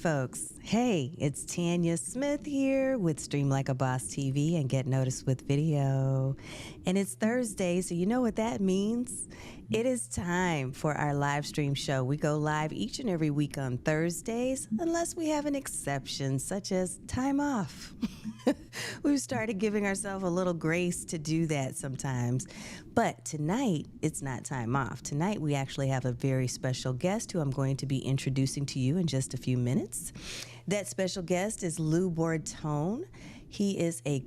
folks. Hey, it's Tanya Smith here with Stream Like a Boss TV and Get Noticed with Video. And it's Thursday, so you know what that means? It is time for our live stream show. We go live each and every week on Thursdays, unless we have an exception, such as time off. We've started giving ourselves a little grace to do that sometimes. But tonight, it's not time off. Tonight, we actually have a very special guest who I'm going to be introducing to you in just a few minutes. That special guest is Lou Bortone. He is a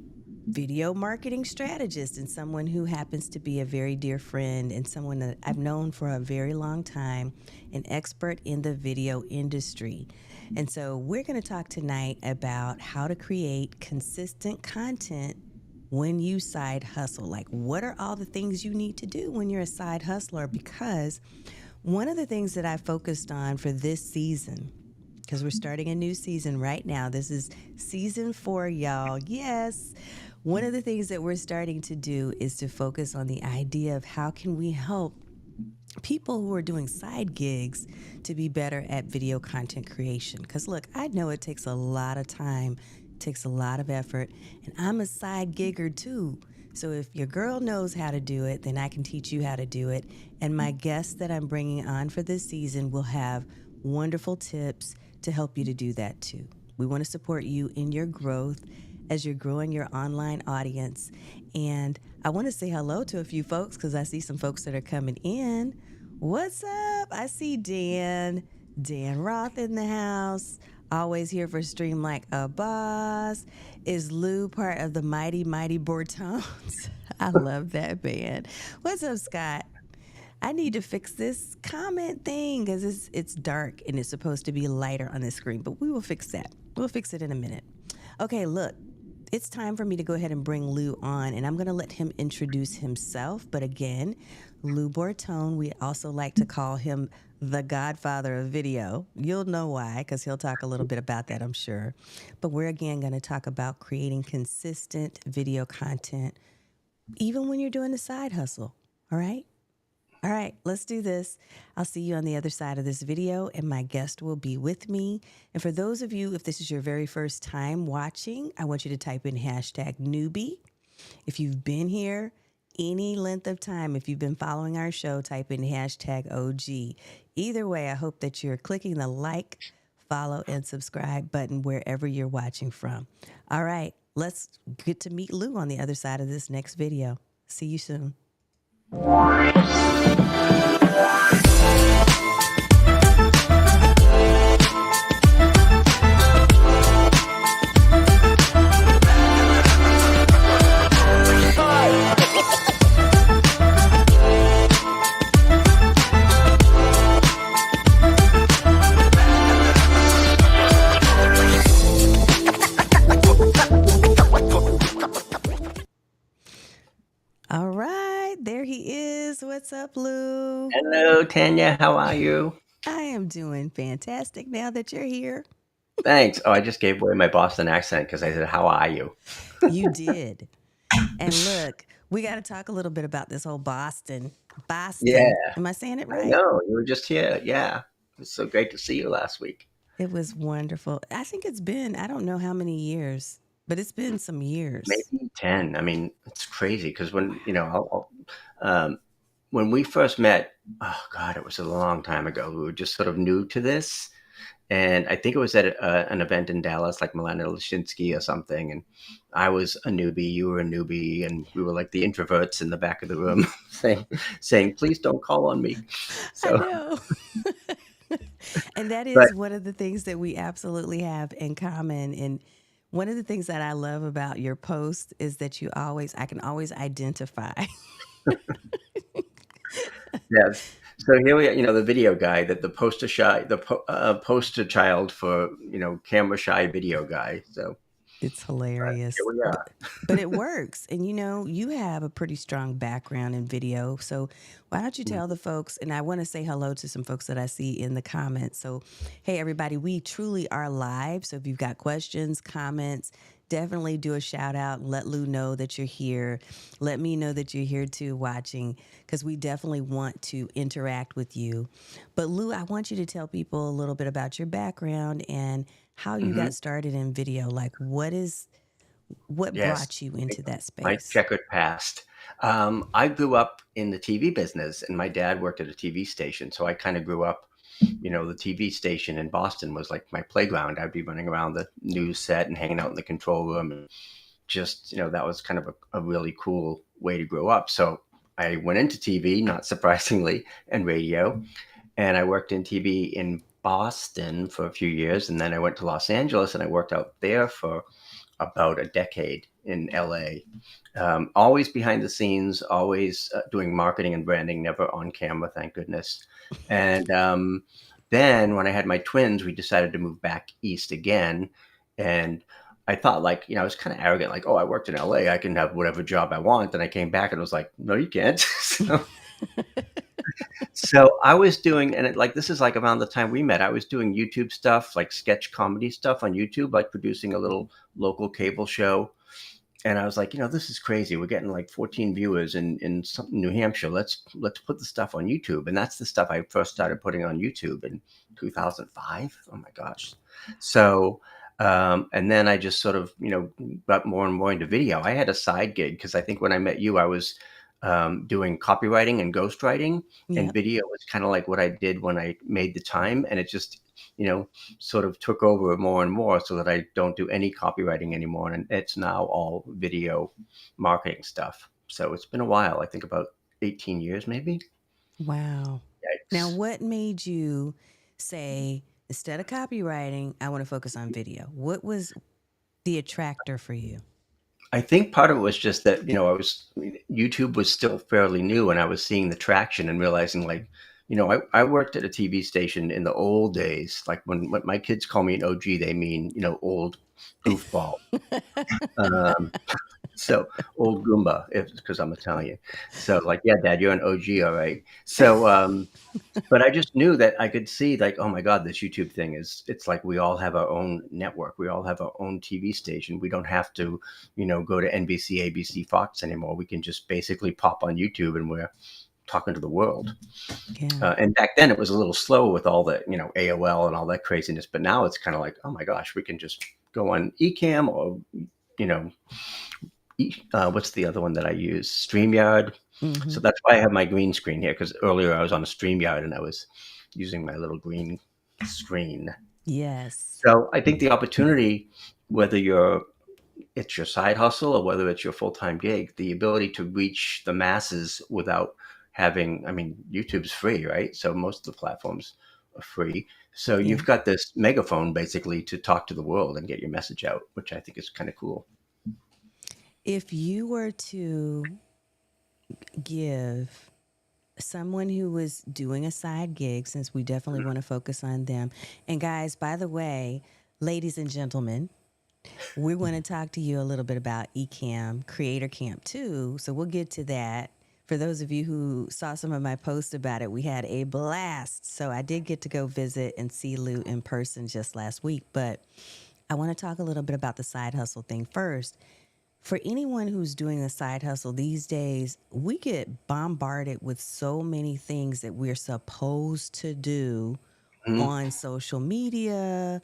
video marketing strategist and someone who happens to be a very dear friend and someone that I've known for a very long time, an expert in the video industry. And so we're going to talk tonight about how to create consistent content when you side hustle. Like, what are all the things you need to do when you're a side hustler? Because one of the things that I focused on for this season, because we're starting a new season right now. This is season 4, y'all. Yes. One of the things that we're starting to do is to focus on the idea of how can we help people who are doing side gigs to be better at video content creation. Because look, I know it takes a lot of time, it takes a lot of effort, and I'm a side gigger too. So if your girl knows how to do it, then I can teach you how to do it. And my guests that I'm bringing on for this season will have wonderful tips to help you to do that too. We want to support you in your growth as you're growing your online audience. And I want to say hello to a few folks because I see some folks that are coming in. What's up? I see Dan Roth in the house. Always here for Stream Like a Boss. Is Lou part of the Mighty Bortones? I love that band. What's up, Scott? I need to fix this comment thing because it's dark and it's supposed to be lighter on the screen, but we will fix that. We'll fix it in a minute. Okay, look, it's time for me to go ahead and bring Lou on, and I'm going to let him introduce himself. But again, Lou Bortone, we also like to call him the Godfather of video. You'll know why, because he'll talk a little bit about that, I'm sure. But we're again going to talk about creating consistent video content, even when you're doing a side hustle. All right? All right, let's do this. I'll see you on the other side of this video, and my guest will be with me. And for those of you, if this is your very first time watching, I want you to type in #newbie. If you've been here any length of time, if you've been following our show, type in #OG. Either way, I hope that you're clicking the like, follow, and subscribe button wherever you're watching from. All right, let's get to meet Lou on the other side of this next video. See you soon. All right, there he is. What's up, Lou? Hello, Tanya. How are you? I am doing fantastic now that you're here. Thanks. Oh, I just gave away my Boston accent because I said, how are you? You did. And look, we got to talk a little bit about this whole Boston. Yeah. Am I saying it right? I know. You were just here. Yeah. It was so great to see you last week. It was wonderful. I think it's been, I don't know how many years, but it's been some years. Maybe 10. I mean, it's crazy because when, when we first met, oh God, it was a long time ago. We were just sort of new to this. And I think it was at an event in Dallas, like Milana Lashinsky or something. And I was a newbie, you were a newbie, and we were like the introverts in the back of the room saying, please don't call on me. So. I know. And that is one of the things that we absolutely have in common. And one of the things that I love about your post is that I can always identify. Yes. So here we are, the video guy, the poster child for, camera shy video guy. So It's Here hilarious. we are. But it works. And you have a pretty strong background in video. So why don't you Mm. tell the folks? And I want to say hello to some folks that I see in the comments. So, hey, everybody, we truly are live. So if you've got questions, comments, definitely do a shout out and let Lou know that you're here. Let me know that you're here too watching because we definitely want to interact with you. But Lou, I want you to tell people a little bit about your background and how you Hmm. got started in video. Like, what Yes, brought you into that my space? checkered past. I grew up in the TV business, and my dad worked at a TV station, so I kind of grew up. The TV station in Boston was like my playground. I'd be running around the news set and hanging out in the control room, and just that was kind of a really cool way to grow up. So I went into TV, not surprisingly, and radio, and I worked in TV in Boston for a few years, and then I went to Los Angeles, and I worked out there for about a decade in LA. Always behind the scenes, always doing marketing and branding, never on camera, thank goodness. And then when I had my twins, we decided to move back east again. And I thought, like, I was kind of arrogant, like, oh, I worked in LA, I can have whatever job I want. And I came back and was like, no, you can't. So I was doing, and this is like around the time we met. I was doing YouTube stuff, like sketch comedy stuff on YouTube, like producing a little local cable show. And I was like, this is crazy. We're getting like 14 viewers in New Hampshire. Let's put the stuff on YouTube. And that's the stuff I first started putting on YouTube in 2005. Oh my gosh. So, and then I just sort of, got more and more into video. I had a side gig because I think when I met you, I was doing copywriting and ghostwriting, and Yep. video was kind of like what I did when I made the time. And it just, sort of took over more and more so that I don't do any copywriting anymore. And it's now all video marketing stuff. So it's been a while, I think about 18 years, maybe. Wow. Now, Yikes. what made you say, instead of copywriting, I want to focus on video? What was the attractor for you? I think part of it was just that, YouTube was still fairly new, and I was seeing the traction and realizing, like, I worked at a TV station in the old days. Like when my kids call me an OG, they mean, old goofball. Um, So old Goomba, because I'm Italian. So like, yeah, Dad, you're an OG, all right. So, but I just knew that I could see, like, oh my God, this YouTube thing it's like we all have our own network. We all have our own TV station. We don't have to, go to NBC, ABC, Fox anymore. We can just basically pop on YouTube and we're talking to the world. Yeah. And back then it was a little slow with all the, AOL and all that craziness. But now it's kind of like, oh my gosh, we can just go on Ecamm or, you know, what's the other one that I use? StreamYard. Mm-hmm. So that's why I have my green screen here, because earlier I was on a StreamYard and I was using my little green screen. Yes. So I think the opportunity, whether it's your side hustle or whether it's your full-time gig, the ability to reach the masses without having, I mean, YouTube's free, right? So most of the platforms are free. So Yeah. you've got this megaphone basically to talk to the world and get your message out, which I think is kind of cool. If you were to give someone who was doing a side gig, since we definitely want to focus on them, and guys, by the way, ladies and gentlemen, we want to talk to you a little bit about Ecamm Creator Camp too. So we'll get to that. For those of you who saw some of my posts about it, we had a blast. So I did get to go visit and see Lou in person just last week. But I want to talk a little bit about the side hustle thing first. For anyone who's doing a side hustle these days, we get bombarded with so many things that we're supposed to do Mhm. on social media,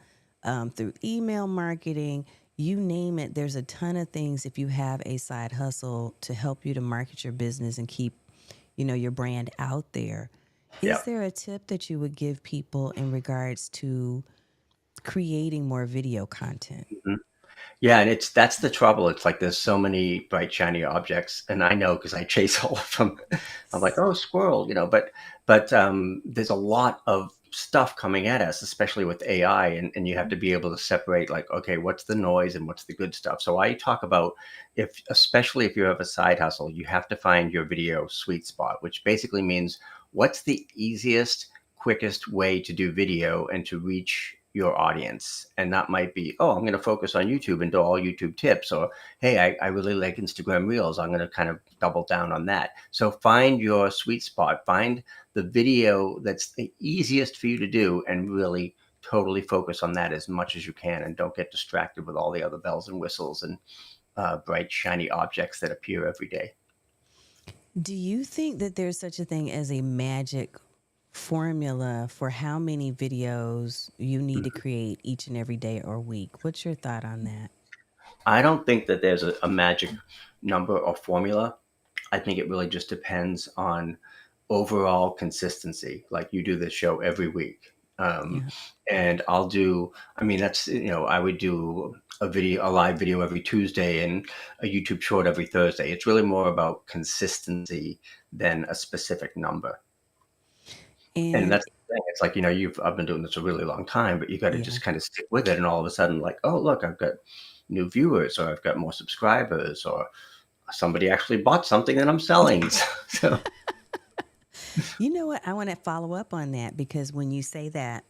through email marketing, you name it. There's a ton of things if you have a side hustle to help you to market your business and keep, your brand out there. Yeah. Is there a tip that you would give people in regards to creating more video content? Mhm. Yeah, and that's the trouble. It's like there's so many bright shiny objects, and I know because I chase all of them. I'm like, oh, squirrel, but there's a lot of stuff coming at us, especially with AI, and you have to be able to separate, like, okay, what's the noise and what's the good stuff. So I talk about, especially if you have a side hustle, you have to find your video sweet spot, which basically means what's the easiest, quickest way to do video and to reach your audience. And that might be, oh, I'm going to focus on YouTube and do all YouTube tips, or hey, I really like Instagram Reels. I'm going to kind of double down on that. So find your sweet spot, find the video that's the easiest for you to do, and really totally focus on that as much as you can, and don't get distracted with all the other bells and whistles and bright, shiny objects that appear every day. Do you think that there's such a thing as a magic formula for how many videos you need to create each and every day or week? What's your thought on that? I don't think that there's a magic number or formula. I think it really just depends on overall consistency. Like you do this show every week. Yeah. And I'll do, I mean, that's, I would do a live video every Tuesday and a YouTube short every Thursday. It's really more about consistency than a specific number. And And that's the thing. It's like, I've been doing this a really long time, but you got to yeah. just kind of stick with it. And all of a sudden, like, oh, look, I've got new viewers, or I've got more subscribers, or somebody actually bought something that I'm selling. So, You know what? I want to follow up on that because when you say that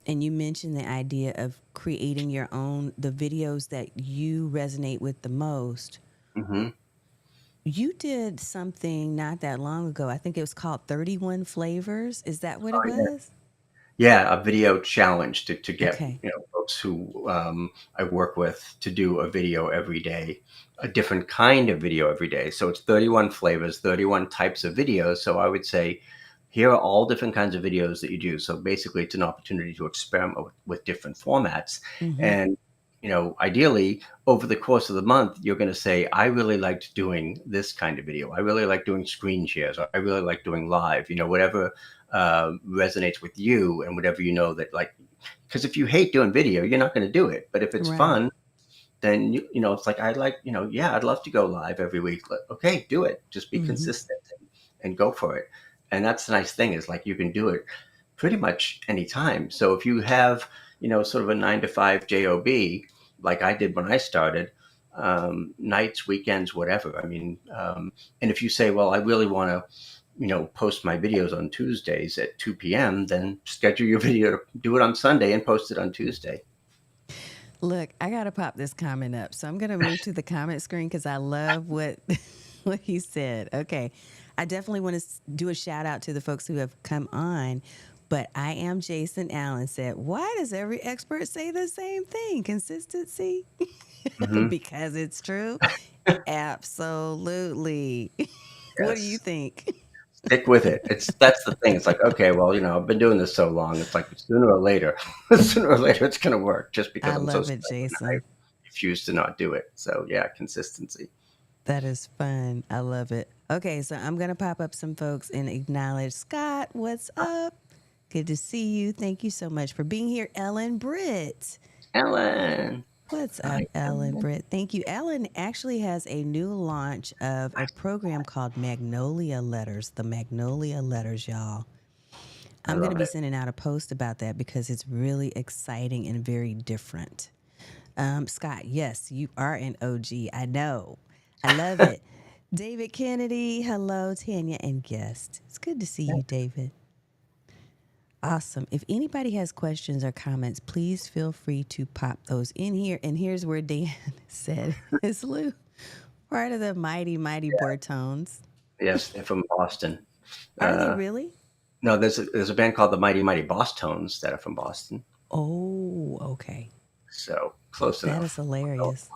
and you mentioned the idea of creating your own, the videos that you resonate with the most, mhm. you did something not that long ago. I think it was called 31 Flavors. Is that what it Oh, yeah. was? Yeah, a video challenge to get, Okay. folks who I work with to do a video every day, a different kind of video every day. So it's 31 flavors, 31 types of videos. So I would say, here are all different kinds of videos that you do. So basically, it's an opportunity to experiment with different formats. Mm-hmm. And, ideally, over the course of the month, you're going to say, I really liked doing this kind of video. I really like doing screen shares, or I really like doing live, whatever resonates with you, and whatever that, like, because if you hate doing video, you're not going to do it. But if it's Right. fun, then it's like, I like, yeah, I'd love to go live every week. Okay, do it. Just be Mm-hmm. consistent and go for it. And that's the nice thing, is like you can do it pretty much anytime. So if you have, sort of a 9 to 5 job, like I did when I started, nights, weekends, whatever. I mean, and if you say, well, I really want to, post my videos on Tuesdays at 2 p.m., then schedule your video to do it on Sunday and post it on Tuesday. Look, I got to pop this comment up. So I'm going to move to the comment screen because I love what what he said. Okay. I definitely want to do a shout out to the folks who have come on. But I am Jason Allen said, why does every expert say the same thing? Consistency? Hmm. Because it's true. Absolutely. What do you Yes. think? Stick with it. That's the thing. It's like, okay, well, I've been doing this so long. It's like sooner or later, sooner or later, it's going to work. Just because I I'm so love it, stubborn, I Jason. refuse to not do it. So yeah, consistency. That is fun. I love it. Okay, so I'm going to pop up some folks and acknowledge Scott. What's up? Good to see you. Thank you so much for being here, Ellen Britt. Ellen, What's up, hi, Ellen Ellen. Britt? Thank you. Ellen actually has a new launch of I a program called Magnolia Letters, the Magnolia Letters, y'all. I I'm going to love be it. sending out a post about that because it's really exciting and very different. Scott, yes, you are an OG. I know. I love it. David Kennedy, hello, Tanya and guest. It's good to see you, David. Awesome. If anybody has questions or comments, please feel free to pop those in here. And here's where Dan said, is Lou part of the mighty Bortones? Yes, they're from Boston. Are they Uh, really? no, there's a band called the Mighty Boss Tones that are from Boston. Oh, okay. So close That is enough. hilarious.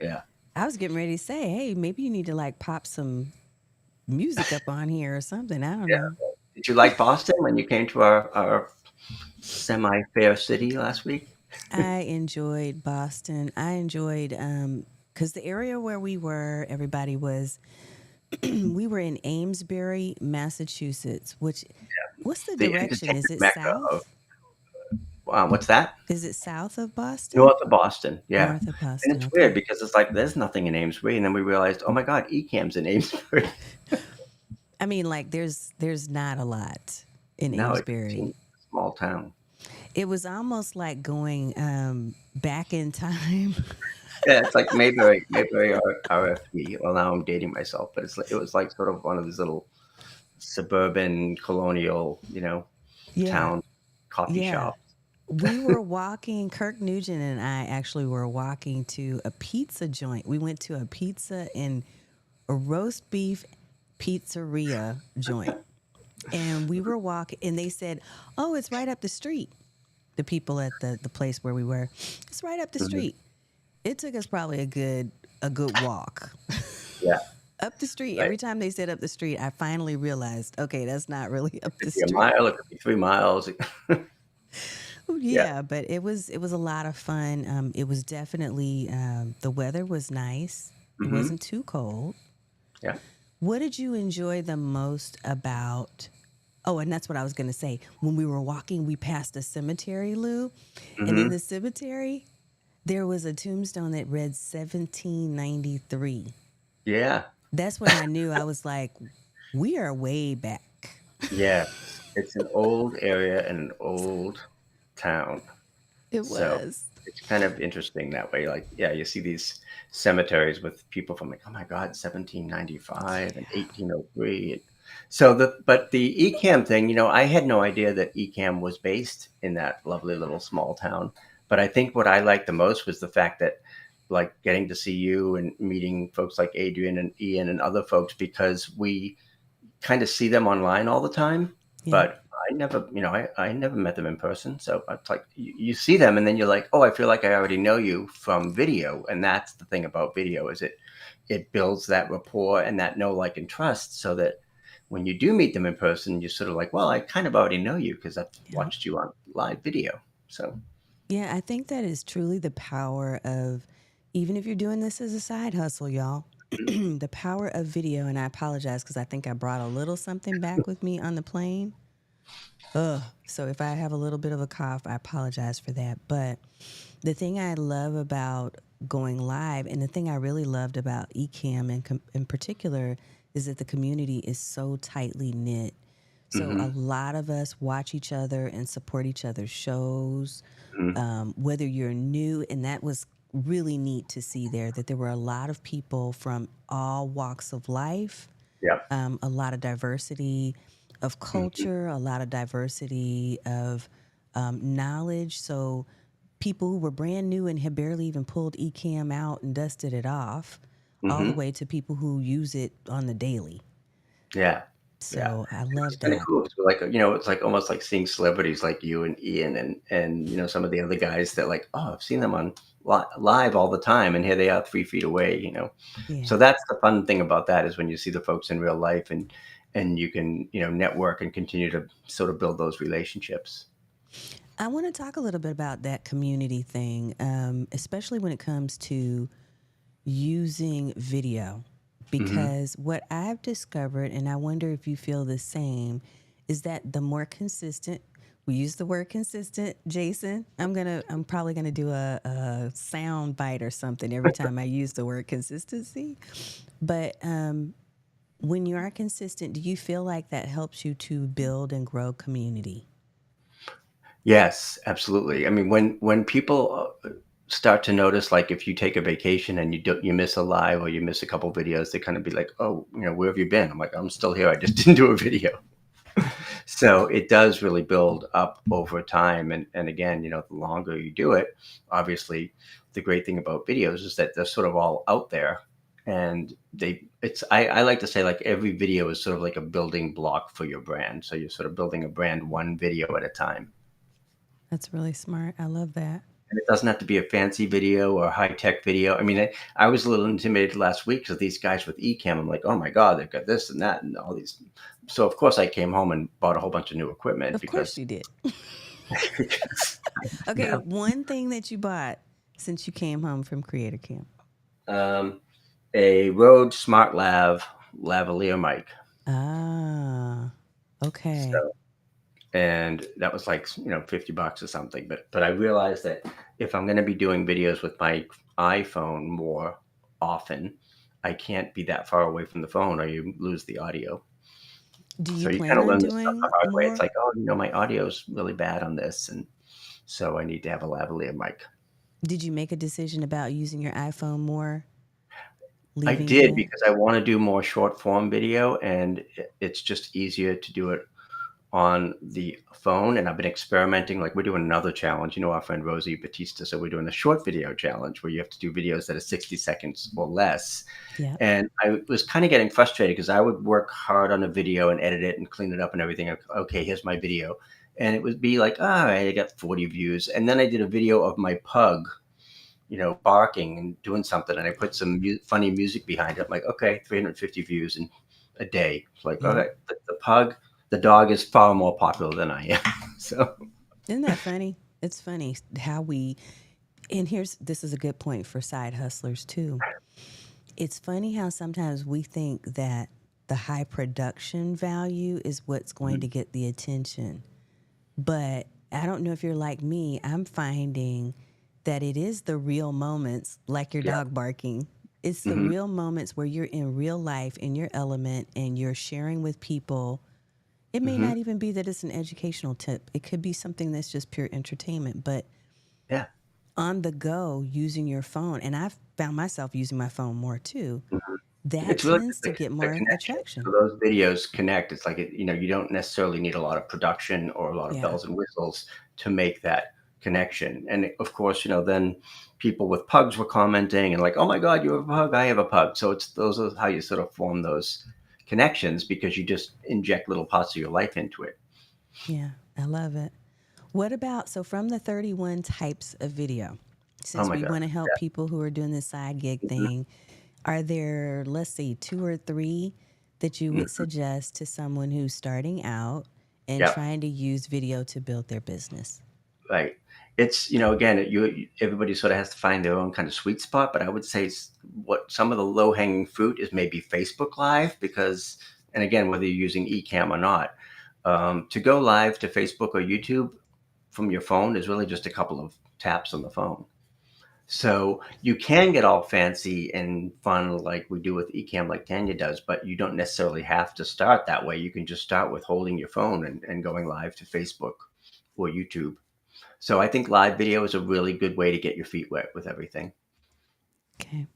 Yeah. I was getting ready to say, hey, maybe you need to like pop some music up on here or something. I don't Yeah. know. Did you like Boston when you came to our semi-fair city last week? I enjoyed Boston. I enjoyed because the area where we were, everybody was we were in Amesbury, Massachusetts, which what's the The direction? Is entertainment it mecca of, south? what's that? Is it south of Boston? North of Boston, yeah. North of And Boston, it's weird okay. because it's like there's nothing in Amesbury, and then we realized, oh my God, Ecamm's in Amesbury. I mean, like there's not a lot in No, it seems Amesbury. a small town. It was almost like going back in time. Yeah, it's like Mayberry RFP. Well, now I'm dating myself, but it was like sort of one of these little suburban colonial, Yeah. town coffee Yeah. shops. We were walking, Kirk Nugent and I actually were walking to a pizza joint. We went to a pizza and a roast beef pizzeria joint. And we were walking, and they said, "Oh, it's right up the street." The people at the place where we were, it's right up the Mhm. street. It took us probably a good walk Yeah, up the street. right. Every time they said up the street, I finally realized, okay, that's not really It up the could be a street. mile, it could be 3 miles. Oh, Yeah. yeah, but it was a lot of fun. It was definitely the weather was nice. It Mhm. wasn't too cold. Yeah. What did you enjoy the most about? Oh, and that's what I was going to say. When we were walking, we passed a cemetery, Lou, and in Mhm. the cemetery there was a tombstone that read 1793. Yeah. That's when I knew. I was like, we are way back. Yes. It's an old area and an old town. It So was. it's kind of interesting that way. Like, yeah, you see these cemeteries with people from like, oh my God, 1795 and 1803. So but the Ecamm thing, I had no idea that Ecamm was based in that lovely little small town. But I think what I liked the most was the fact that like getting to see you and meeting folks like Adrian and Ian and other folks because we kind of see them online all the time, Yeah. but I never met them in person. So it's like you see them and then you're like, oh, I feel like I already know you from video. And that's the thing about video is it builds that rapport and that know, like, and trust so that when you do meet them in person, you're sort of like, well, I kind of already know you because I've Yeah. watched you on live video. So, Yeah, I think that is truly the power of, even if you're doing this as a side hustle, y'all, the power of video. And I apologize because I think I brought a little something back with me on the plane. Ugh. So if I have a little bit of a cough, I apologize for that. But the thing I love about going live, and the thing I really loved about Ecamm in particular, is that the community is so tightly knit. So a hmm lot of us watch each other and support each other's shows, hmm whether you're new, and that was really neat to see there that there were a lot of people from all walks of life, yeah, a lot of diversity of hmm culture, a lot of diversity of knowledge. So people who were brand new and had barely even pulled Ecamm out and dusted it off, all the hmm way to people who use it on the daily. yeah, yeah. So I It's love kind of that. cool. It's like, it's like almost like seeing celebrities like you and Ian and some of the other guys that like, oh, I've seen them on live all the time, and here they are 3 feet away. Yeah. So that's the fun thing about that is when you see the folks in real life and you can network and continue to sort of build those relationships. I want to talk a little bit about that community thing, especially when it comes to using video. hmm Because what I've discovered, and I wonder if you feel the same, is that the more consistent we use the word consistent, Jason. I'm probably gonna do a sound bite or something every time I use the word consistency. But when you are consistent, do you feel like that helps you to build and grow community? Yes, absolutely. I mean, when people start to notice, like if you take a vacation and you miss a live or you miss a couple videos, they kind of be like, "Oh, where have you been?" I'm like, "I'm still here. I just didn't do a video." So it does really build up over time, and again, the longer you do it, obviously, the great thing about videos is that they're sort of all out there, and I like to say like every video is sort of like a building block for your brand. So you're sort of building a brand one video at a time. That's really smart. I love that. And it doesn't have to be a fancy video or a high tech video. I mean, I was a little intimidated last week because these guys with Ecamm, I'm like, oh my God, they've got this and that and all these. So, of course, I came home and bought a whole bunch of new equipment Of course because, you did. because I didn't Okay, have one thing that you bought since you came home from Creator Camp. um, a Rode Smart lavalier mic. Ah, okay. So, and that was like, $50 or something. But I realized that if I'm going to be doing videos with my iPhone more often, I can't be that far away from the phone or you lose the audio. Do So you you plan kind of on learn this stuff the doing hard way. It's more? like, oh, my audio's really bad on this, and so I need to have a lavalier mic. Did you make a decision about using your iPhone more, I leaving did it? because I want to do more short form video, and it's just easier to do it on the phone, and I've been experimenting. Like, we're doing another challenge. Our friend Rosie Batista, so we're doing a short video challenge where you have to do videos that are 60 seconds or less. Yeah. And I was kind of getting frustrated because I would work hard on a video and edit it and clean it up and everything. Okay, here's my video. And it would be like, all right, I got 40 views. And then I did a video of my pug, barking and doing something. And I put some funny music behind it. I'm like, okay, 350 views in a day. It's like, Yeah. okay, the dog is far more popular than I am. So, Isn't that funny? It's funny how this is a good point for side hustlers too. It's funny how sometimes we think that the high production value is what's going to get the attention. But I don't know if you're like me, I'm finding that it is the real moments, like your yeah. dog barking. It's the real moments where you're in real life, in your element, and you're sharing with people. It may not even be that it's an educational tip. It could be something that's just pure entertainment, but Yeah. on the go using your phone. And I've found myself using my phone more too. That It's really tends just to the get more connection. So attraction. those videos connect. It's like, you don't necessarily need a lot of production or a lot of Yeah. bells and whistles to make that connection. And of course, then people with pugs were commenting and like, oh my God, you have a pug, I have a pug. So those are how you sort of form those connections, because you just inject little parts of your life into it. Yeah. I love it. What about, so from the 31 types of video, Oh since my we God. want to help people who are doing this side gig Mhm. thing, are there, let's see, 2 or 3 that you would Mhm. suggest to someone who's starting out and Yep. trying to use video to build their business? Right. It's, again, everybody sort of has to find their own kind of sweet spot, but I would say what some of the low hanging fruit is maybe Facebook Live, because, and again, whether you're using Ecamm or not, to go live to Facebook or YouTube from your phone is really just a couple of taps on the phone. So you can get all fancy and fun like we do with Ecamm, like Tanya does, but you don't necessarily have to start that way. You can just start with holding your phone and going live to Facebook or YouTube. So I think live video is a really good way to get your feet wet with everything. Okay.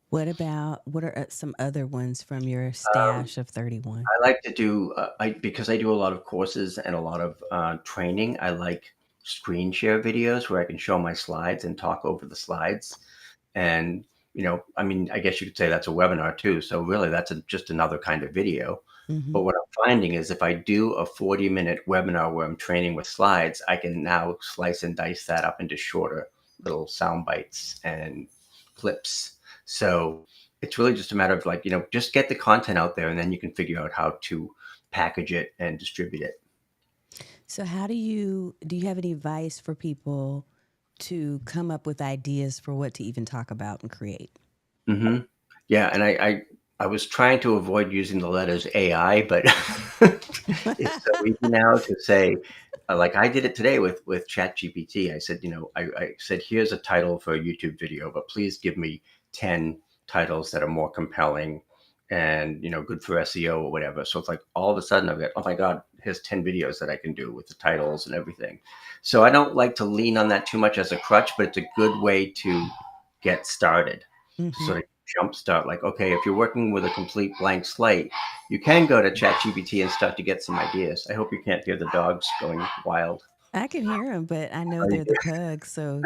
What are some other ones from your Um, stash of 31? I like to do, because I do a lot of courses and a lot of training. I like screen share videos where I can show my slides and talk over the slides. And, I mean, I guess you could say that's a webinar too. So really that's just another kind of video. Mm-hmm. But what I'm finding is if I do a 40-minute webinar where I'm training with slides, I can now slice and dice that up into shorter little sound bites and clips. So it's really just a matter of like, just get the content out there and then you can figure out how to package it and distribute it. So how do you have any advice for people to come up with ideas for what to even talk about and create? Hmm. Yeah. And I was trying to avoid using the letters AI, but it's so easy now to say, like I did it today with ChatGPT. I said, I said, here's a title for a YouTube video, but please give me 10 titles that are more compelling and, good for SEO or whatever. So it's like all of a sudden I've got, oh my God, here's 10 videos that I can do with the titles and everything. So I don't like to lean on that too much as a crutch, but it's a good way to get started, to Mm-hmm. sort of jumpstart. Like, okay, if you're working with a complete blank slate, you can go to ChatGPT and start to get some ideas. I hope you can't hear the dogs going wild. I can hear them, but I know they're the pugs, so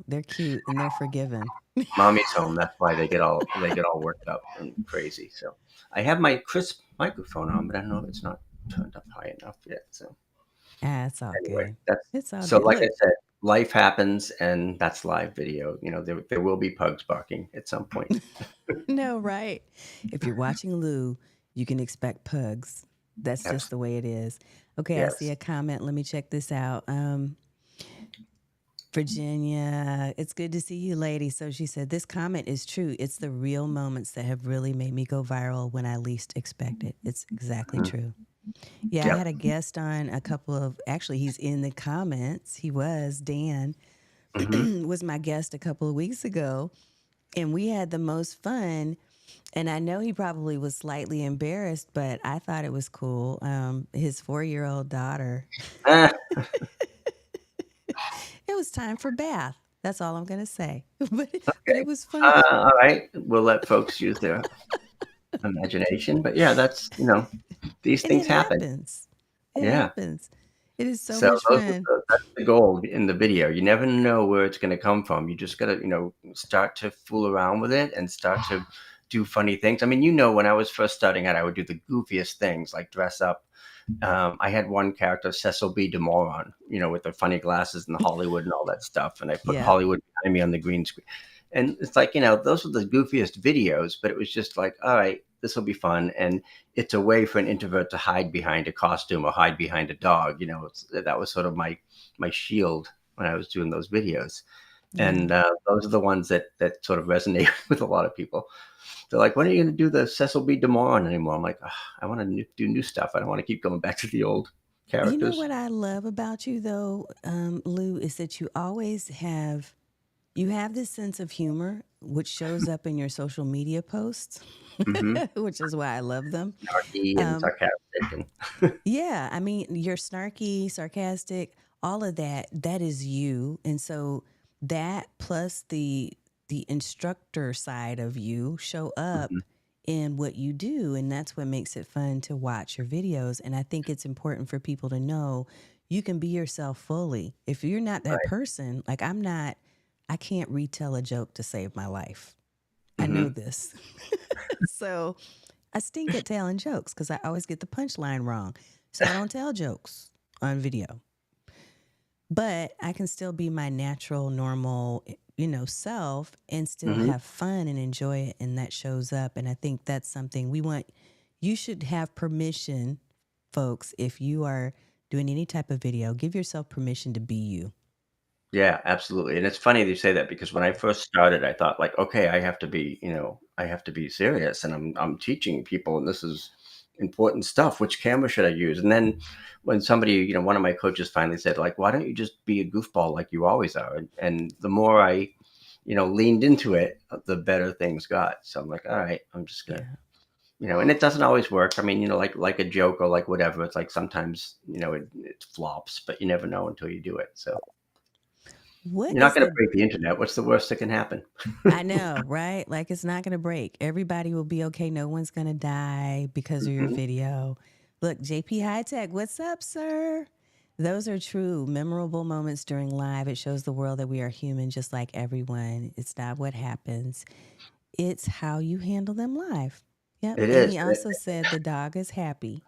they're cute and they're forgiven. Mommy's home. That's why they get all worked up and crazy. So I have my crisp microphone on, but I don't know if it's not turned up high enough yet. So It's all anyway, good. that's It's all so. good. Like I Look, said, life happens, and that's live video. There will be pugs barking at some point. no, right? If you're watching Lou, you can expect pugs. That's just the Absolutely. way it is. Okay, I see Yes. a comment. Let me check this out. Virginia, it's good to see you, lady. So she said, this comment is true. It's the real moments that have really made me go viral when I least expect it. It's exactly Mhm. true. Yeah, I Yep. had a guest on actually, he's in the comments. Dan Hmm. was my guest a couple of weeks ago, and we had the most fun. And I know he probably was slightly embarrassed, but I thought it was cool. His 4-year-old daughter, Ah, it was time for bath. That's all I'm going to say. But okay. it was fun. All right. We'll let folks use their imagination, but yeah, that's these And it things happen. happens. It Yeah. happens. It is so So much fun. that's the goal in the video. You never know where it's going to come from. You just got to, start to fool around with it and start to do funny things. I mean, when I was first starting out, I would do the goofiest things like dress up. I had one character, Cecil B. DeMoron, with the funny glasses and the Hollywood and all that stuff. And I put Yeah. Hollywood behind me on the green screen. And it's like, those were the goofiest videos, but it was just like, all right, this will be fun. And it's a way for an introvert to hide behind a costume or hide behind a dog. That was sort of my shield when I was doing those videos. Yeah. And those are the ones that sort of resonate with a lot of people. They're like, when are you going to do the Cecil B. DeMoran anymore? I'm like, I want to do new stuff. I don't want to keep going back to the old You know characters. what I love about you though, Lou, is that you have this sense of humor which shows up in your social media posts, Mm-hmm. which is why I love them. Snarky and Um, sarcastic. And yeah, I mean, you're snarky, sarcastic, all of that, that is you. And so that plus the instructor side of you show up Mhm. in what you do, and that's what makes it fun to watch your videos. And I think it's important for people to know you can be yourself fully. If you're not that Right. person, like I'm not, I can't retell a joke to save my life. I know Mm-hmm. this. So I stink at telling jokes because I always get the punchline wrong. So I don't tell jokes on video. But I can still be my natural, normal, self and still Mm-hmm. have fun and enjoy it. And that shows up. And I think that's something we want. You should have permission, folks, if you are doing any type of video, give yourself permission to be you. Yeah, absolutely. And it's funny that you say that because when I first started, I thought like, okay, I have to be serious and I'm teaching people and this is important stuff. Which camera should I use? And then when somebody, one of my coaches finally said like, why don't you just be a goofball like you always are? And the more I, leaned into it, the better things got. So I'm like, all right, I'm just gonna, Yeah. and it doesn't always work. I mean, like a joke or like whatever. It's like sometimes, it flops, but you never know until you do it. So. What You're not is gonna the break the internet. What's the worst that can happen? I know, right? Like it's not going to break. Everybody will be okay. No one's going to die because of your Mhm. video. Look, JP High Tech, what's up, sir? Those are true, memorable moments during live. It shows the world that we are human just like everyone. It's not what happens, it's how you handle them live. Yep. It And is. he also said the dog is happy.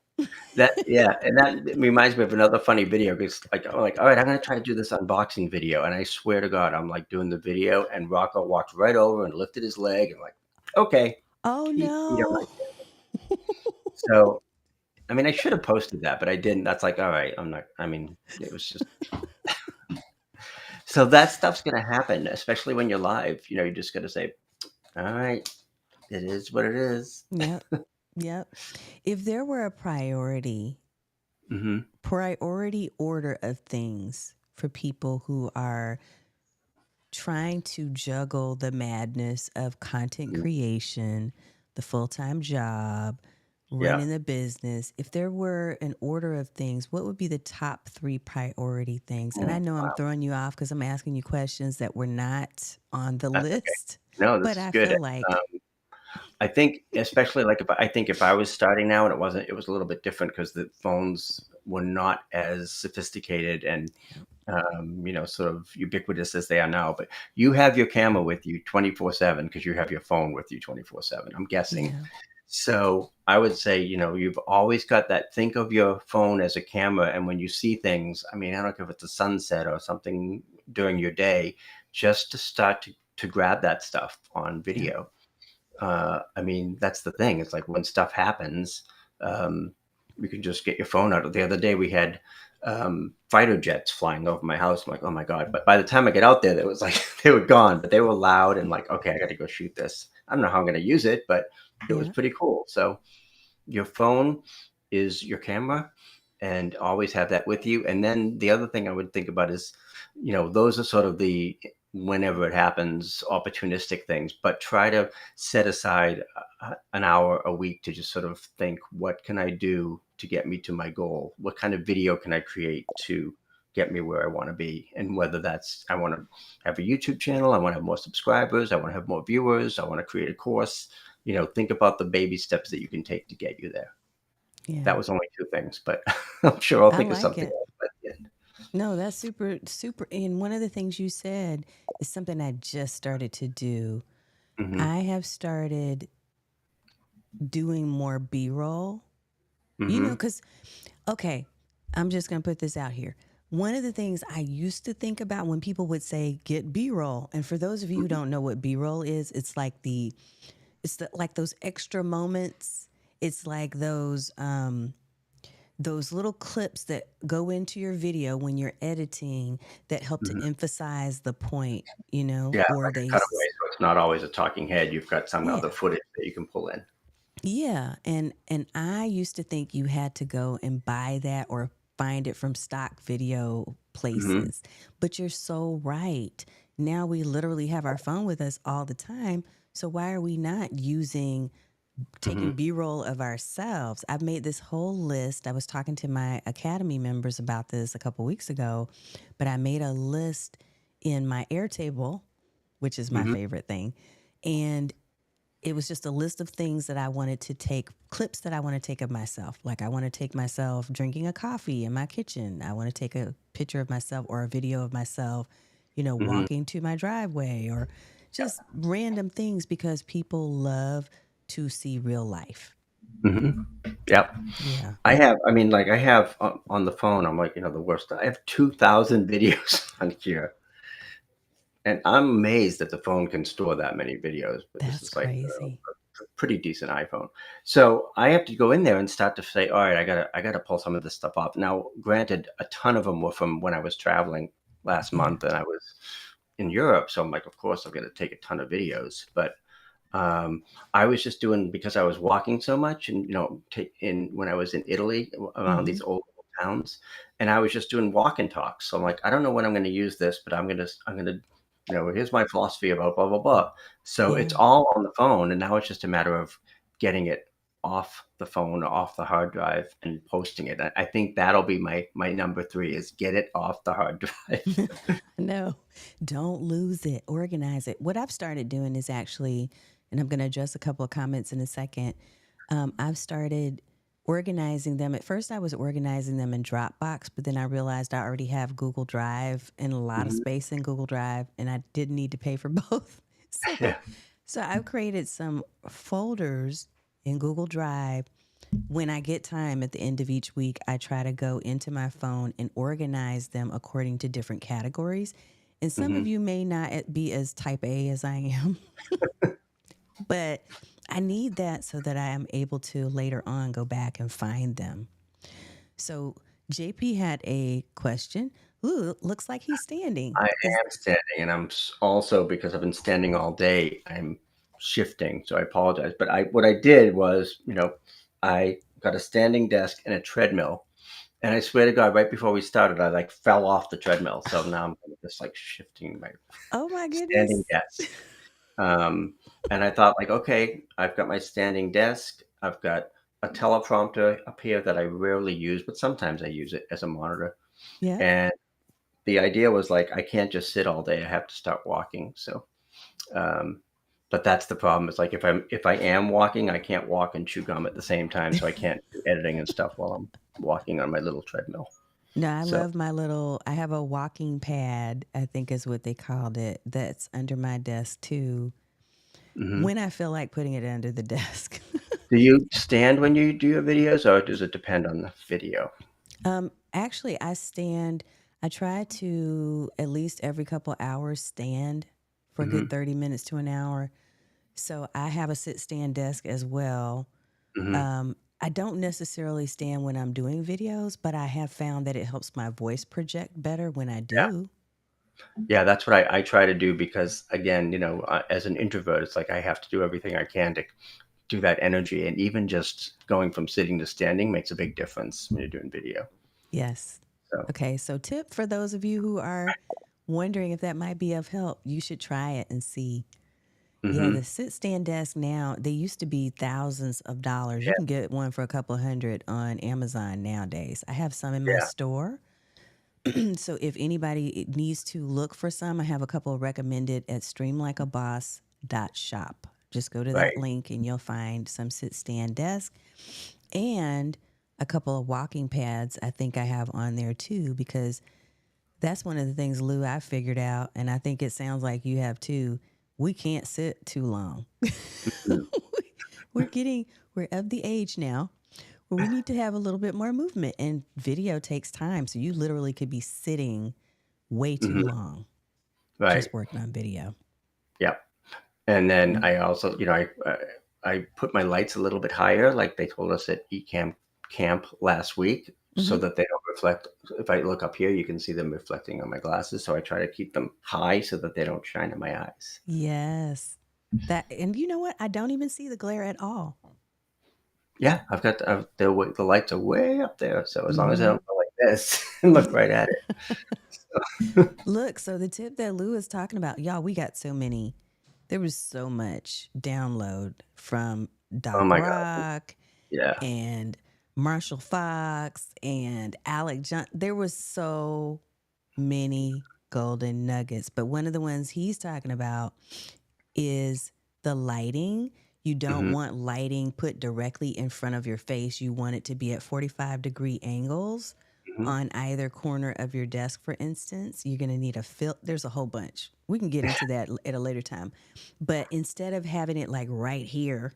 Yeah, and that reminds me of another funny video because like, I'm like, "All right, I'm gonna try to do this unboxing video," and I swear to God, I'm, like, doing the video, and Rocco walked right over and lifted his leg and like, "Okay, Oh, he don't no. like it." So, I mean, I should have posted that, but I didn't. That's like, all right, I'm not I mean, it was just so that stuff's gonna happen, especially when you're live, you just gotta say, "All right, it is what it is." Yep. Yep. If there were a Mhm. priority order of things for people who are trying to juggle the madness of content Mhm. creation, the full time job, Yeah. running the business, if there were an order of things, what would be the top three priority things? And I know I'm Wow, throwing you off because I'm asking you questions that were not on the that's okay. list, No, but this is I good. feel like, I think especially like I think if I was starting now and it was a little bit different because the phones were not as sophisticated and sort of ubiquitous as they are now. But you have your camera with you 24/7 because you have your phone with you 24/7. I'm guessing. yeah, So I would say, you've always got that. Think of your phone as a camera, and when you see things, I mean, I don't care if it's a sunset or something during your day, just to start to grab that stuff on yeah, video. I mean, that's the thing. It's like when stuff happens, um, you can just get your phone out. The other day we had fighter jets flying over my house. I'm like, oh my God. But by the time I get out there, it was like they were gone, but they were loud and like, okay, I got to go shoot this. I don't know how I'm going to use it, but it was yeah, pretty cool. So your phone is your camera and always have that with you. And then the other thing I would think about is, those are sort of the whenever it happens, opportunistic things, but try to set aside an hour a week to just sort of think, what can I do to get me to my goal? What kind of video can I create to get me where I want to be? And whether that's, I want to have a YouTube channel, I want to have more subscribers, I want to have more viewers, I want to create a course, think about the baby steps that you can take to get you there. Yeah. That was only 2 things, but I'm sure I'll I think of like something it. else by the end. No, that's super, super. And one of the things you said is something I just started to do. Mhm, I have started doing more B roll, mhm, because, okay, I'm just going to put this out here. One of the things I used to think about when people would say get B roll, and for those of you who mhm, don't know what B roll is, like those extra moments. It's like those little clips that go into your video when you're editing that help to mhm. emphasize the point, Yeah, or like a cutaway, so it's not always a talking head, you've got some yeah. other footage that you can pull in. Yeah, and I used to think you had to go and buy that or find it from stock video Mhm, places. But you're so right. Now we literally have our phone with us all the time. So why are we not taking mhm, B-roll of ourselves? I've made this whole list. I was talking to my Academy members about this a couple weeks ago, but I made a list in my Airtable, which is my mhm, favorite thing. And it was just a list of things that I wanted to take, clips that I want to take of myself. Like I want to take myself drinking a coffee in my kitchen. I want to take a picture of myself or a video of myself, mhm. walking to my driveway, or just random things, because people love to see real life. Mhm. Yep. Yeah. I mean, like, I have on the phone, I'm like, the worst. I have 2,000 videos on here, and I'm amazed that the phone can store that many videos, but this That's is like crazy. a pretty decent iPhone. So I have to go in there and start to say, all right, I gotta pull some of this stuff off. Now, granted, a ton of them were from when I was traveling last Yeah. month and I was in Europe. So I'm like, of course, I'm gonna take a ton of videos, but I was just doing because I was walking so much, and take in when I was in Italy around Mm-hmm. these old towns, and I was just doing walk and talks. So I'm like, I don't know when I'm going to use this, but I'm gonna, here's my philosophy about blah blah blah. So it's Yeah. all on the phone, and now it's just a matter of getting it off the phone, off the hard drive, and posting it. I think that'll be my number three is get it off the hard drive. No, don't lose it. Organize it. What I've started doing is actually, and I'm going to address a couple of comments in a second. I've started organizing them. At first, I was organizing them in Dropbox, but then I realized I already have Google Drive and a lot of Mhm. space in Google Drive, and I didn't need to pay for both. So, Yeah. so I've created some folders in Google Drive. When I get time at the end of each week, I try to go into my phone and organize them according to different categories. And some of Hmm. you may not be as type A as I am, but I need that so that I am able to later on go back and find them. So JP had a question. Ooh, looks like he's standing. I Is am standing, and also because I've been standing all day, I'm shifting. So I apologize. But what I did was, I got a standing desk and a treadmill, and I swear to God, right before we started, I like fell off the treadmill. So now I'm just like shifting my Oh my standing goodness. desk. Um, and I thought like, okay, I've got my standing desk. I've got a teleprompter up here that I rarely use, but sometimes I use it as a monitor. Yeah. And the idea was like I can't just sit all day. I have to start walking. So, um, but that's the problem. Is like if I am walking, I can't walk and chew gum at the same time. So I can't do editing and stuff while I'm walking on my little treadmill. No, I So, love I have a walking pad, I think is what they called it, that's under my desk too, mhm. when I feel like putting it under the desk. Do you stand when you do your videos, or does it depend on the video? Actually, I try to at least every couple hours stand for a good Hmm. 30 minutes to an hour. So I have a sit stand desk as well. Hmm. I don't necessarily stand when I'm doing videos, but I have found that it helps my voice project better when I Yeah, do. yeah, that's what I try to do because again, as an introvert, it's like I have to do everything I can to do that energy, and even just going from sitting to standing makes a big difference when you're doing video. Yes. So. Okay, so tip for those of you who are wondering if that might be of help, you should try it and see. Yeah, the Mhm. sit stand desk now, they used to be thousands of dollars. You Yeah, can get one for a couple of hundred on Amazon nowadays. I have some in my yeah, store. So if anybody needs to look for some, I have a couple recommended at streamlikeaboss.shop. Just go to that right. link and you'll find some sit stand desk. And a couple of walking pads I think I have on there too, because that's one of the things, Lou, I figured out, and I think it sounds like you have too. We can't sit too long. Mm. We're of the age now where we need to have a little bit more movement, and video takes time. So you literally could be sitting way too Mhm. long Right. just working on video. Yep. And then I also, I put my lights a little bit higher, like they told us at Ecamm Camp last week, so Mm-hmm. that they don't reflect. If I look up here, you can see them reflecting on my glasses. So I try to keep them high so that they don't shine in my eyes. Yes. That, and you know what? I don't even see the glare at all. Yeah, I've got the lights are way up there. So as long as I Mm-hmm. don't go like this and look right at it. So, Look, so the tip that Lou is talking about, y'all, we got so many. There was so much download from oh Doc my God. Rock Yeah. and Marshall Fox and Alec John. There was so many golden nuggets, but one of the ones he's talking about is the lighting. You don't Hmm. want lighting put directly in front of your face. You want it to be at 45-degree angles Hmm. on either corner of your desk, for instance. You're going to need a there's a whole bunch. We can get into that at a later time. But instead of having it like right here,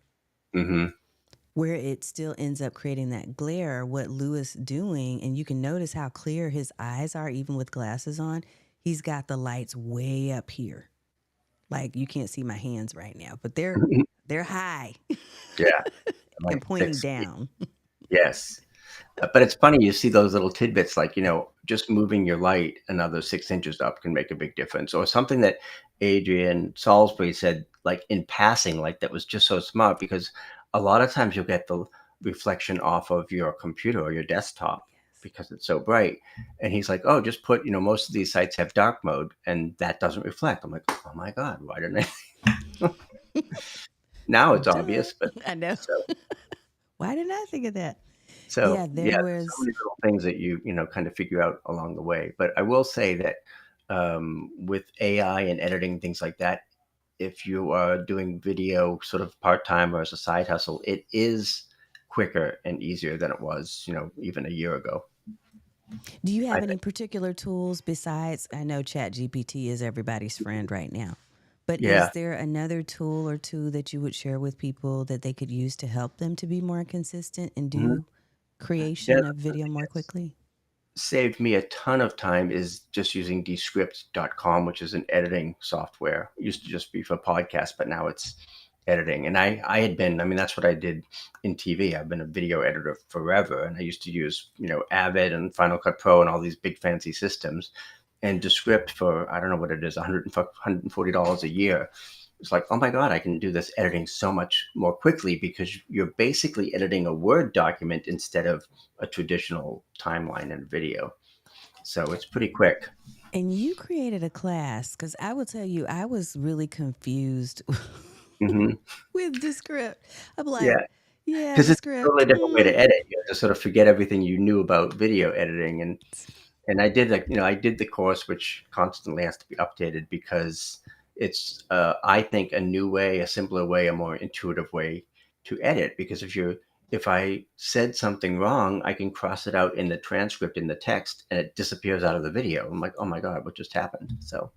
Hmm. where it still ends up creating that glare, what Lou is doing, and you can notice how clear his eyes are even with glasses on, he's got the lights way up here. Like you can't see my hands right now, but they're high Yeah. and Like pointing 6 feet. down. Yes. But it's funny, you see those little tidbits like, just moving your light another 6 inches up can make a big difference. Or something that Adrian Salisbury said, like in passing, like that was just so smart because a lot of times you'll get the reflection off of your computer or your desktop because it's so bright. And he's like, oh, just put, most of these sites have dark mode and that doesn't reflect. I'm like, oh my God, why didn't I? Now it's Duh. obvious, but I know. so Why didn't I think of that? So, Yeah, yeah, there there's so was. many little things that kind of figure out along the way. But I will say that with AI and editing, things like that, if you are doing video sort of part time or as a side hustle, it is quicker and easier than it was, even a year ago. Do you I have any think. particular tools besides? I know Chat GPT is everybody's friend right now, but is Yeah. there another tool or two that you would share with people that they could use to help them to be more consistent and Mhm. do Yeah. creation of The video thing more that's quickly? saved me a ton of time is just using descript.com, which is an editing software. It used to just be for podcasts, but now it's editing. And I had been, I mean, that's what I did in TV. I've been a video editor forever. And I used to use, Avid and Final Cut Pro and all these big fancy systems. And Descript for, I don't know what it is, $140 a year. It's like, oh my God, I can do this editing so much more quickly because you're basically editing a Word document instead of a traditional timeline and video. So it's pretty quick. And you created a class because I will tell you, I was really confused Hmm. with Descript. I'm like, Yeah, yeah, because it's a Descript. totally different way to edit. You have to sort of forget everything you knew about video editing, and I did I did the course, which constantly has to be updated because it's I think a new way, a simpler way, a more intuitive way to edit. Because if I said something wrong, I can cross it out in the transcript in the text, and it disappears out of the video. I'm like, oh my God, what just happened? So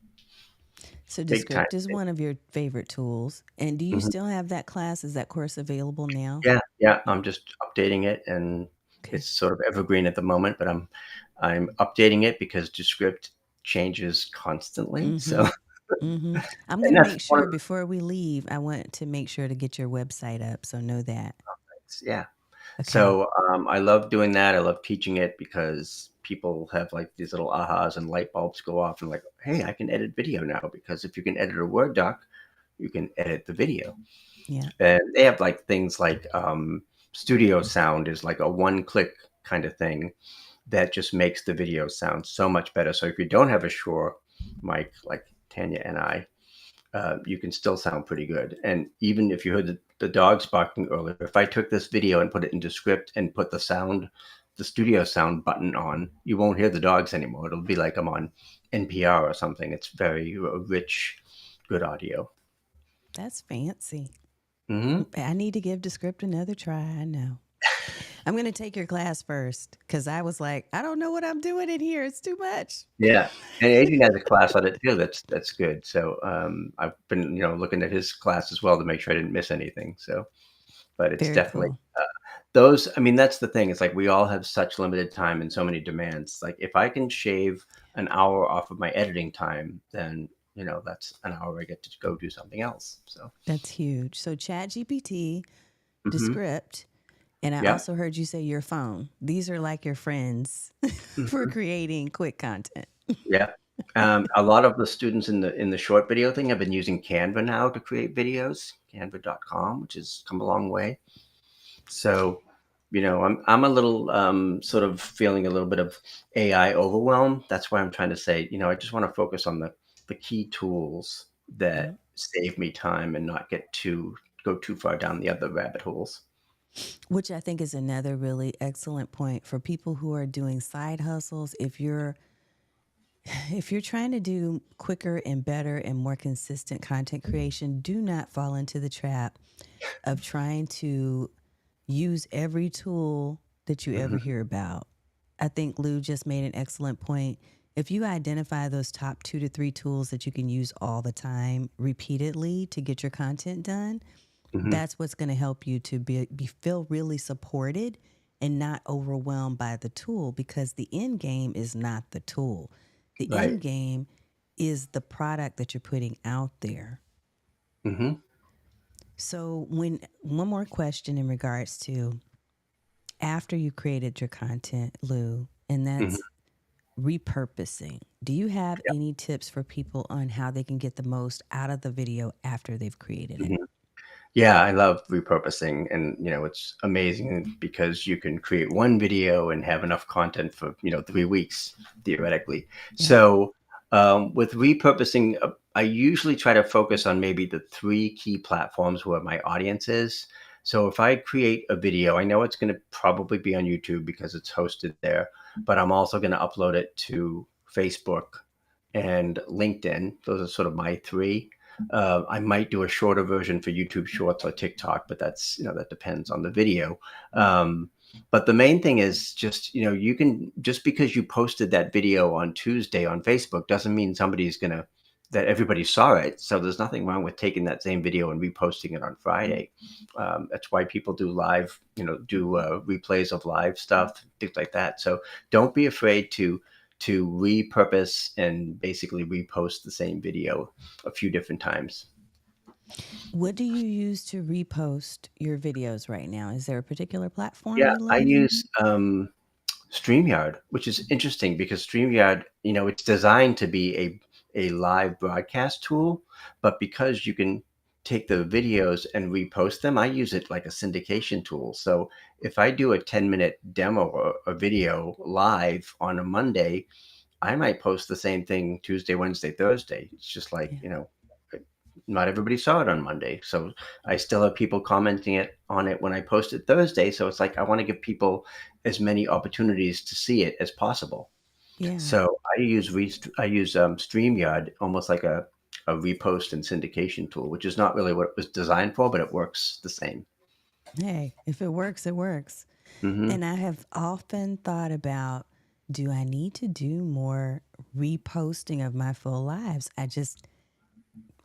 So big time. Descript is one of your favorite tools. And do you Mhm. still have that class? Is that course available now? Yeah, yeah. I'm just updating it, and Okay. it's sort of evergreen at the moment. But I'm updating it because Descript changes constantly. So, Mm-hmm. Mm-hmm. I'm and gonna that's make one sure of the before we leave, I want to make sure to get your website up. So know that. things. Yeah. Okay. So I love doing that. I love teaching it because people have like these little ahas and light bulbs go off and like, hey, I can edit video now because if you can edit a Word doc, you can edit the video. Yeah. And they have like things like studio sound is like a one click kind of thing that just makes the video sound so much better. So if you don't have a Shure mic like Tanya and I, you can still sound pretty good. And even if you heard the dogs barking earlier, if I took this video and put it into script and put the studio sound button on, you won't hear the dogs anymore. It'll be like I'm on NPR or something. It's very rich, good audio. That's fancy. Hmm. I need to give Descript another try. I know. I'm going to take your class first because I was like, I don't know what I'm doing in here. It's too much. Yeah, and Adrian has a class on it too. That's good. So I've been looking at his class as well to make sure I didn't miss anything. So, but it's Very definitely cool. those. I mean, that's the thing. It's like we all have such limited time and so many demands. Like if I can shave an hour off of my editing time, then that's an hour I get to go do something else. So, That's huge. So, Chat GPT, hmm Descript, and I yeah. also heard you say your phone. These are like your friends for Mhm. creating quick content. Yeah. A lot of the students in the short video thing have been using Canva now to create videos, canva.com, which has come a long way. So, I'm a little sort of feeling a little bit of AI overwhelm. That's why I'm trying to say, I just want to focus on the key tools that Yep. save me time and not go too far down the other rabbit holes. Which I think is another really excellent point for people who are doing side hustles. If you're trying to do quicker and better and more consistent content creation, do not fall into the trap of trying to use every tool that you ever Hmm. hear about. I think Lou just made an excellent point. If you identify those top 2 to 3 tools that you can use all the time repeatedly to get your content done, Hmm. that's what's going to help you to feel really supported and not overwhelmed by the tool, because the end game is not the tool. The Right. end game is the product that you're putting out there. Hmm. So, when one more question in regards to after you created your content, Lou, and Hmm. that's repurposing. Do you have any tips for people on how they can get the most out of the video after they've created it? Yeah. Yeah, I love repurposing, and it's amazing because you can create one video and have enough content for 3 weeks theoretically. Yeah. So with repurposing, I usually try to focus on maybe the three key platforms where my audience is. So if I create a video, I know it's going to probably be on YouTube because it's hosted there, but I'm also going to upload it to Facebook and LinkedIn. Those are sort of my three. I might do a shorter version for YouTube Shorts or TikTok, but that's that depends on the video. But the main thing is just you can, just because you posted that video on Tuesday on Facebook doesn't mean somebody's gonna that everybody saw it. So there's nothing wrong with taking that same video and reposting it on Friday. That's why people do live, do replays of live stuff, things like that. So don't be afraid to repurpose and basically repost the same video a few different times. What do you use to repost your videos right now? Is there a particular platform Yeah, you I love? use StreamYard, which is interesting because StreamYard, it's designed to be a live broadcast tool, but because you can take the videos and repost them, I use it like a syndication tool. So if I do a 10-minute demo or a video live on a Monday, I might post the same thing Tuesday, Wednesday, Thursday. It's just like, Yeah. not everybody saw it on Monday. So I still have people commenting on it when I post it Thursday. So it's like I want to give people as many opportunities to see it as possible. Yeah. So I use StreamYard almost like a repost and syndication tool, which is not really what it was designed for, but it works the same. Hey, if it works, it works. Hmm. And I have often thought about, do I need to do more reposting of my full lives? I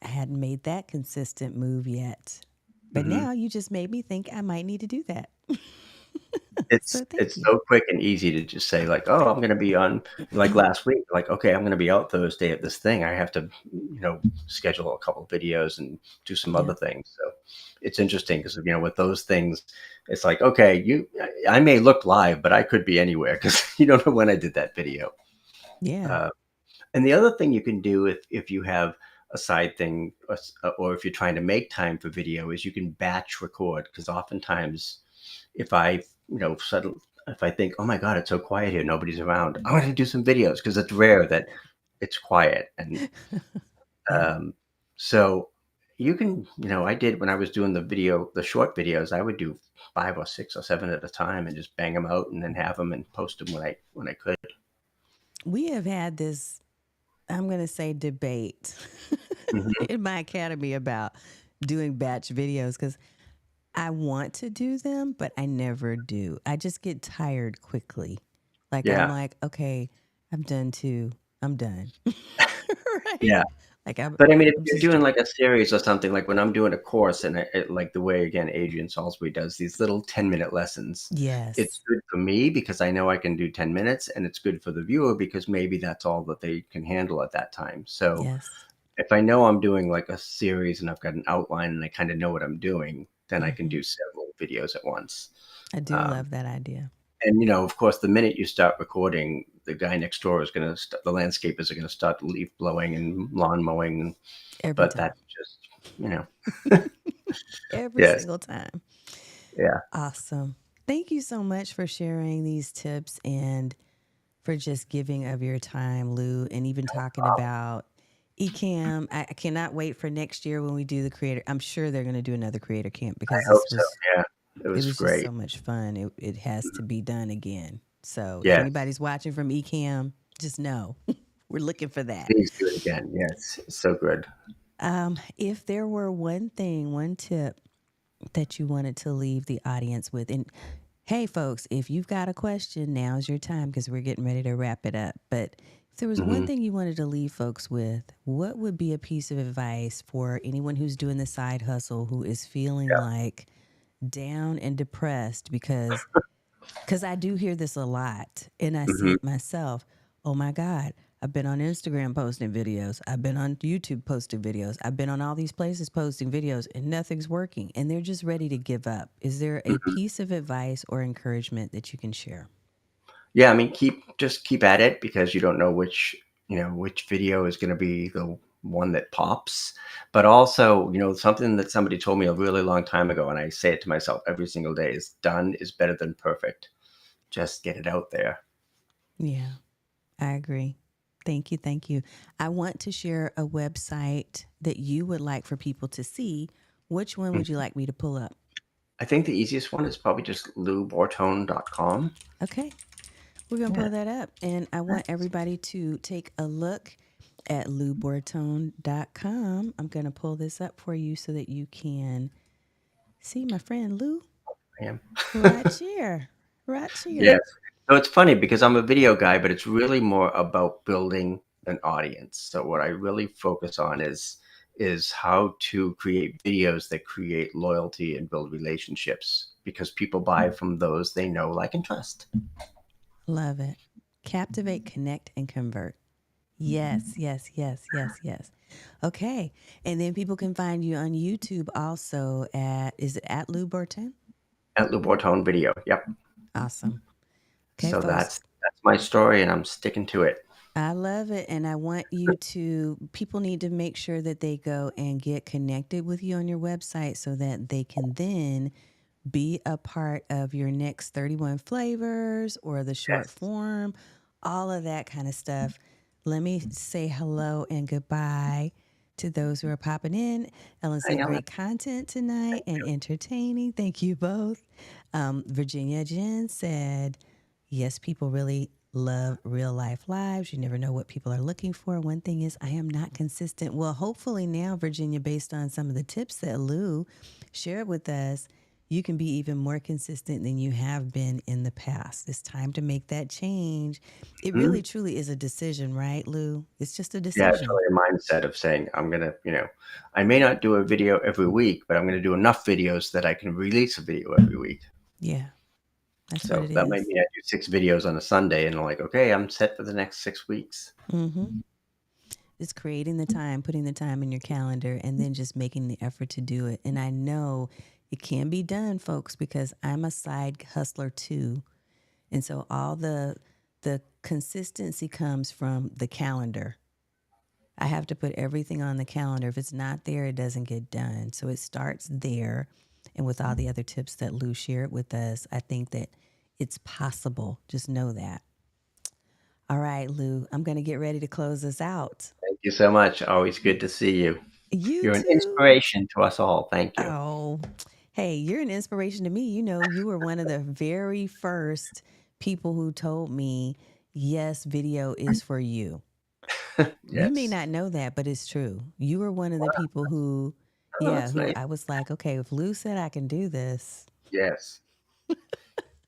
hadn't made that consistent move yet. But Hmm. now you just made me think I might need to do that. It's So thank it's you. so quick and easy to just say like, "Oh, I'm gonna be on," like last week, like, "Okay, I'm gonna be out Thursday at this thing. I have to, schedule a couple of videos and do some other Yeah. things." So it's interesting because with those things, it's like, okay, I may look live, but I could be anywhere because you don't know when I did that video. Yeah. Uh, and the other thing you can do if you have a side thing, or if you're trying to make time for video, is you can batch record, because oftentimes if I, if I think, oh my God, it's so quiet here, nobody's around, I'm going to do some videos because it's rare that it's quiet. And Yeah. um, so you can, I did when I was doing the short videos, I would do 5 or 6 or 7 at a time and just bang them out and then have them and post them when I could. We have had this, I'm going to say, debate Hmm. in my academy about doing batch videos because I want to do them, but I never do. I just get tired quickly. Like I'm Yeah. like, okay, I'm done too. I'm done. Right? Yeah. Like I'm But I mean, if I'm you're just doing done. like a series or something, like when I'm doing a course and like the way, again, Adrian Salisbury does these little 10-minute lessons, it's Yes. good for me because I know I can do 10 minutes, and it's good for the viewer because maybe that's all that they can handle at that time. So Yes. if I know I'm doing like a series and I've got an outline and I kind of know what I'm doing, then I can Hmm. do several videos at once. I do Um, love that idea. and of course, the minute you start recording, the guy next door is going to, the landscapers are going to start leaf blowing and lawn mowing. Every But time. that's just, you know, Every yes, single time. yeah. Awesome. Thank you so much for sharing these tips and for just giving of your time, Lou, and even talking about Ecamm. I cannot wait for next year when we do the creator. I'm sure they're going to do another creator camp I because hope this so. was Yeah, it it was was just great. so much fun. It has to be done again. So if Yes, anybody's watching from Ecamm, just know we're looking for that. please do it again. Yes, it's so good. If there were one tip that you wanted to leave the audience with, and hey, folks, if you've got a question, now's your time because we're getting ready to wrap it up. But if there was one Hmm. thing you wanted to leave folks with, what would be a piece of advice for anyone who's doing the side hustle who is feeling Yeah. like down and depressed because I do hear this a lot and I see Hmm. it myself. Oh my God, I've been on Instagram posting videos. I've been on YouTube posting videos. I've been on all these places posting videos and nothing's working. And they're just ready to give up. Is there a Hmm. piece of advice or encouragement that you can share? Yeah, I mean, keep at it because you don't know which video is going to be the one that pops. But also, something that somebody told me a really long time ago, and I say it to myself every single day, is done is better than perfect. Just get it out there. Yeah, I agree. Thank you. Thank you. I want to share a website that you would like for people to see. Which one would you like me to pull up? I think the easiest one is probably just loubortone.com. Okay. We're going to Yeah. pull that up. And I want everybody to take a look at loubortone.com. I'm going to pull this up for you so that you can see my friend Lou I am. right here. Right Yes. here. So it's funny because I'm a video guy, but it's really more about building an audience. So what I really focus on is how to create videos that create loyalty and build relationships because people buy from those they know, like, and trust. Love it. Captivate, connect, and convert. Yes, yes, yes, yes, yes. Okay. And then people can find you on YouTube also is it at Lou Borton? At Lou Bortone Video. Yep. Awesome. Okay, So folks. that's my story, and I'm sticking to it. I love it. And I want you people need to make sure that they go and get connected with you on your website so that they can then be a part of your next 31 flavors or the short Yes. form, all of that kind of stuff. Let me say hello and goodbye to those who are popping in. Ellen Hi, said, Ellen. great content tonight and entertaining. Thank you both. Virginia Jen said, yes, people really love real life lives. You never know what people are looking for. One thing is, I am not consistent. Well, hopefully now, Virginia, based on some of the tips that Lou shared with us, you can be even more consistent than you have been in the past. It's time to make that change. It Mhm. really, truly is a decision, right, Lou? It's just a Yeah, it's decision. really a mindset of saying, I may not do a video every week, but I'm gonna do enough videos that I can release a video every week. Yeah, that's what So it that might is. mean I do 6 videos on a Sunday and I'm like, "Okay, I'm set for the next 6 weeks." Mm-hmm. It's creating the time, putting the time in your calendar, and then just making the effort to do it. And I know it can be done, folks, because I'm a side hustler too. And so all the consistency comes from the calendar. I have to put everything on the calendar. If it's not there, it doesn't get done. So it starts there. And with all the other tips that Lou shared with us, I think that it's possible. Just know that. All right, Lou, I'm going to get ready to close us out. Thank you so much. Always good to see you. You You're an too. inspiration to us all. Thank you. Oh, hey, you're an inspiration to me. You know, you were one of the very first people who told me, yes, video is for you. You may Yes. not know that, but it's true. You were one of the people who Oh, Yeah, that's nice. I was like, okay, if Lou said I can do this. Yes.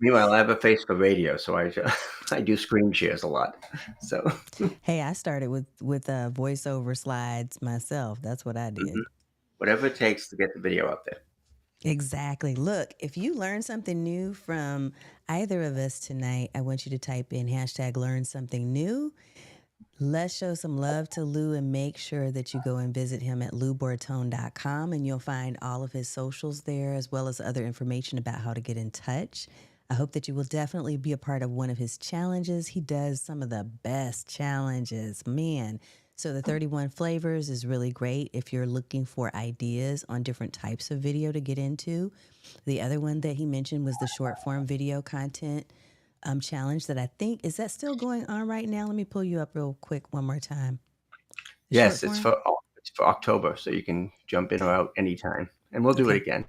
Meanwhile, I have a face for radio, so I do screen shares a lot. So Hey, I started with voiceover slides myself. That's what I did. mhm. Whatever it takes to get the video out there. Exactly. Look, if you learn something new from either of us tonight, I want you to type in hashtag learn something new. Let's show some love to Lou and make sure that you go and visit him at loubortone.com, and you'll find all of his socials there as well as other information about how to get in touch. I hope that you will definitely be a part of one of his challenges. He does some of the best challenges, man. So the 31 flavors is really great if you're looking for ideas on different types of video to get into. The other one that he mentioned was the short form video content challenge that I think, is that still going on right now? Let me pull you up real quick one more time. The short Yes, form? it's for October, so you can jump in or out anytime, and we'll do it Okay. again.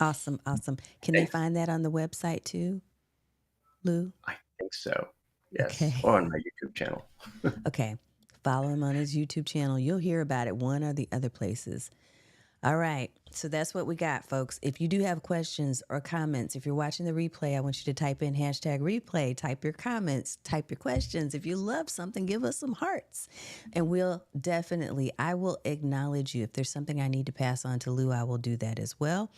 Awesome. Awesome. Can they Thanks. find that on the website too, Lou? I think so. Yes, Okay. or on my YouTube channel. Okay. Follow him on his YouTube channel. You'll hear about it one or the other places. All right. So that's what we got, folks. If you do have questions or comments, if you're watching the replay, I want you to type in hashtag replay, type your comments, type your questions. If you love something, give us some hearts. And I will acknowledge you. If there's something I need to pass on to Lou, I will do that as well.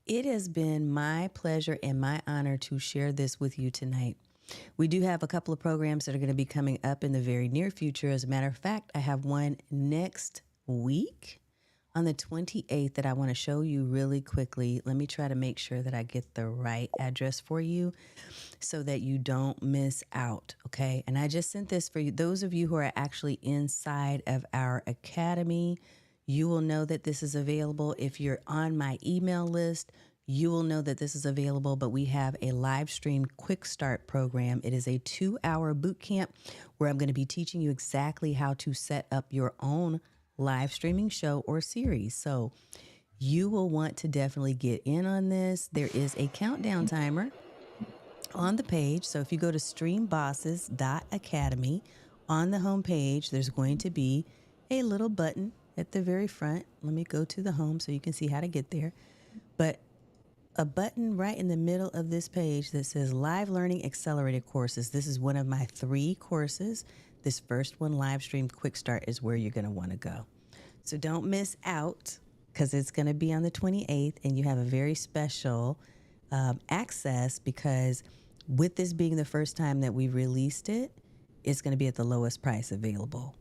It has been my pleasure and my honor to share this with you tonight. We do have a couple of programs that are going to be coming up in the very near future. As a matter of fact, I have one next week on the 28th that I want to show you really quickly. Let me try to make sure that I get the right address for you so that you don't miss out, okay? And I just sent this for you. Those of you who are actually inside of our academy, you will know that this is available. If you're on my email list, you will know that this is available, but we have a live stream quick start program. It is a 2-hour boot camp where I'm going to be teaching you exactly how to set up your own live streaming show or series. So you will want to definitely get in on this. There is a countdown timer on the page. So if you go to streambosses.academy, on the home page, there's going to be a little button at the very front. Let me go to the home so you can see how to get there. But a button right in the middle of this page that says Live Learning Accelerated Courses. This is one of my 3 courses. This first one, Live Stream Quick Start, is where you're going to want to go. So don't miss out, because it's going to be on the 28th, and you have a very special access, because with this being the first time that we released it, it's going to be at the lowest price available.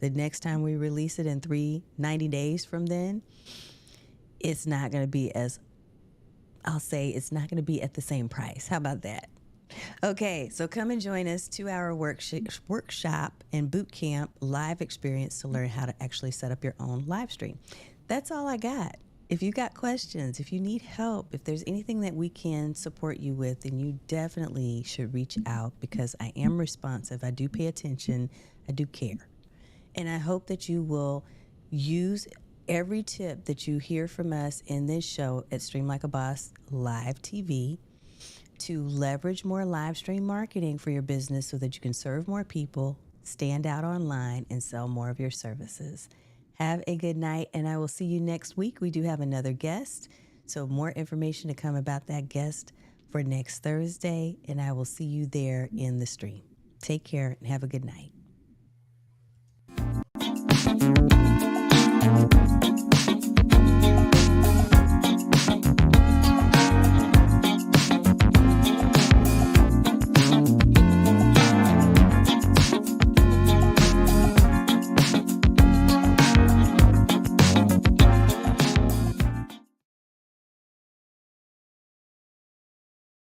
The next time we release it in 90 days from then, it's not going to be it's not going to be at the same price. How about that? Okay, so come and join us. 2-hour workshop and boot camp live experience to learn how to actually set up your own live stream. That's all I got. If you got questions, if you need help, if there's anything that we can support you with, then you definitely should reach out, because I am responsive. I do pay attention. I do care. And I hope that you will use every tip that you hear from us in this show at Stream Like a Boss Live TV to leverage more live stream marketing for your business so that you can serve more people, stand out online, and sell more of your services. Have a good night, and I will see you next week. We do have another guest, so more information to come about that guest for next Thursday, and I will see you there in the stream. Take care and have a good night.